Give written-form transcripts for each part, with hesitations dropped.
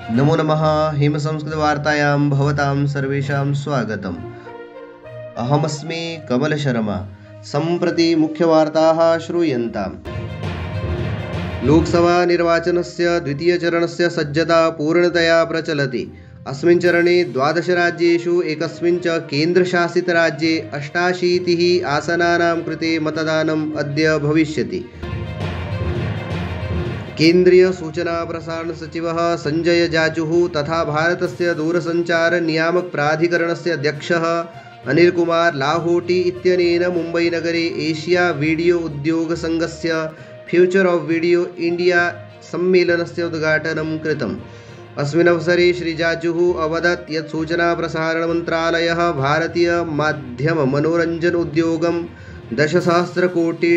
नमो नमः। हिमसंस्कृतवार्तायां भवतां सर्वेषां स्वागतम्। अहमस्मि कमलशर्मा। सम्प्रति मुख्यवार्ताः श्रूयन्ताम्। लोकसभानिर्वाचनस्य द्वितीयचरणस्य सज्जता पूर्णतया प्रचलति। अस्मिन् चरणे 12 राज्येषु एकस्मिन् च केन्द्रशासितराज्ये 88 आसनानां कृते मतदानम् अद्य भविष्यति। केन्द्रीय सूचना प्रसारण सचिवः संजय जाजुः तथा भारतस्य दूरसञ्चार नियामक प्राधिकरणस्य अध्यक्षः अनिल कुमार लाहोटी इत्यनेन मुम्बईनगरे एशिया वीडियो उद्योग संघस्य फ्यूचर ऑफ वीडियो इंडिया सम्मेलनस्य उद्घाटनं कृतम्। अस्मिन् अवसरे श्री जाजुः अवदत् यत् सूचना प्रसारण मन्त्रालयः भारतीय माध्यम मनोरञ्जन उद्योगं $10,000 कोटि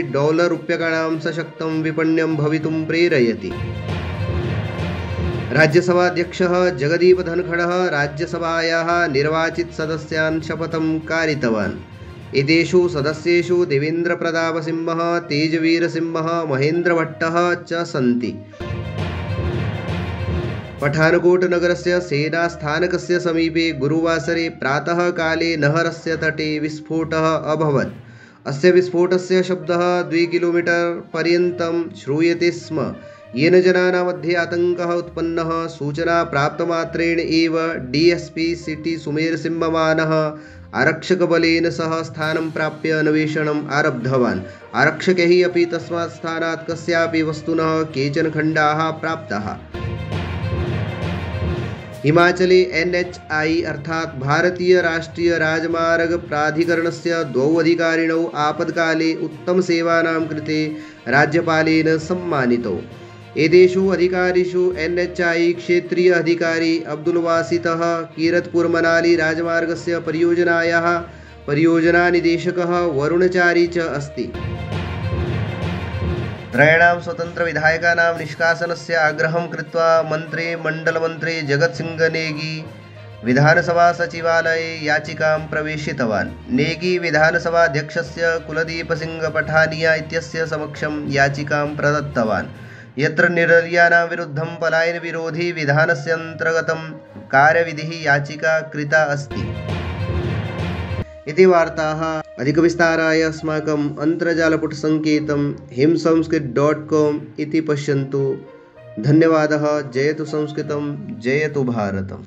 रूप्यकाणां सशक्तं विपण्यं भवितुं प्रेरयति। राज्यसभाध्यक्षः जगदीप धनखडः राज्यसभायाः निर्वाचितसदस्यान् शपथं कारितवान्। एतेषु सदस्येषु देवेन्द्र प्रताप सिंहः, तेजवीर सिंहः, महेन्द्र भट्टः च सन्ति। पठानकोट नगरस्य सेनास्थानकस्य समीपे गुरुवासरे प्रातः काले नहरस्य तटे विस्फोटः अभवत्। अस्य विस्फोटस्य शब्दः 2 किलोमीटर पर्यन्तं श्रूयते स्म, येन जनानां मध्ये आतङ्कः उत्पन्नः। सूचना प्राप्तमात्रेण एव डीएसपी सिटी सुमेर सिंहमानः आरक्षकबलेन सह स्थानं प्राप्य अन्वेषणम् आरब्धवान्। आरक्षकैः अपि तस्मात् स्थानात् कस्यापि वस्तुनः केचन खण्डाः प्राप्ताः। हिमाचले NHI अर्थात भारतीय राष्ट्रीय राजमार्ग प्राधिकरणस्य 2 अधिकारिणौ आपत्काले उत्तमसेवानां कृते राज्यपालेन सम्मानितौ। एतेषु अधिकारिषु NHI क्षेत्रीय अधिकारी अब्दुल वासितः, कीरतपुर मनाली राजमार्गस्य परियोजनायाः परियोजनानिदेशकः वरुणचारी च अस्ति। त्रयाणां स्वतन्त्रविधायकानां निष्कासनस्य आग्रहं कृत्वा मन्त्रिमण्डलमन्त्री जगतसिंह नेगी विधानसभा सचिवालये याचिकां प्रवेशितवान्। नेगी विधानसभाध्यक्षस्य कुलदीप सिंह पठानिया इत्यस्य समक्षं याचिकां प्रदत्तवान्, यत्र निर्दलीयानां विरुद्धं पलायनविरोधी विधानस्य अन्तर्गतं कार्यविधिः याचिका कृता अस्ति। इति वार्ताः। अधिकविस्ताराय अस्माकम् अन्तर्जालपुटसङ्केतं himsanskrit.com इति पश्यन्तु। धन्यवादः। जयतु संस्कृतं, जयतु भारतम्।